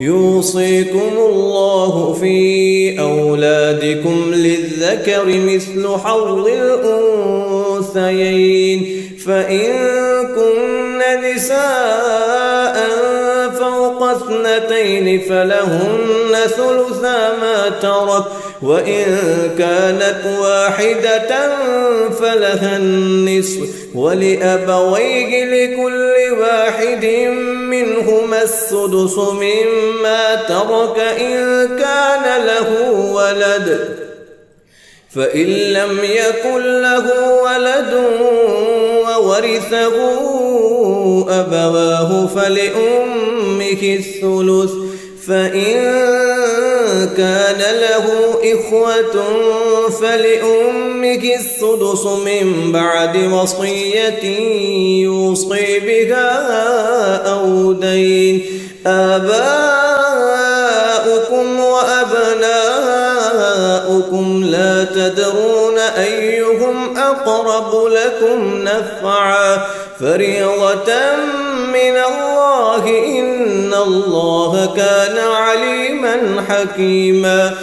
يوصيكم الله في أولادكم للذكر مثل حظ الأنثيين فإن كن نساء فوق 2 فلهن ثلثا ما ترك وإن كانت واحدة فلها النصف ولأبويه لكل واحد منهما السدس مما ترك إن كان له ولد فإن لم يكن له ولد وورثه أبواه فلأمه الثلث فإن كان له إخوة فلأمه السدس من بعد وصية يوصي بها أو دين آباؤكم وأبناؤكم لا تدرون أيهم أقرب لكم نفعا فريضة من الله إن الله كان عليما حكيما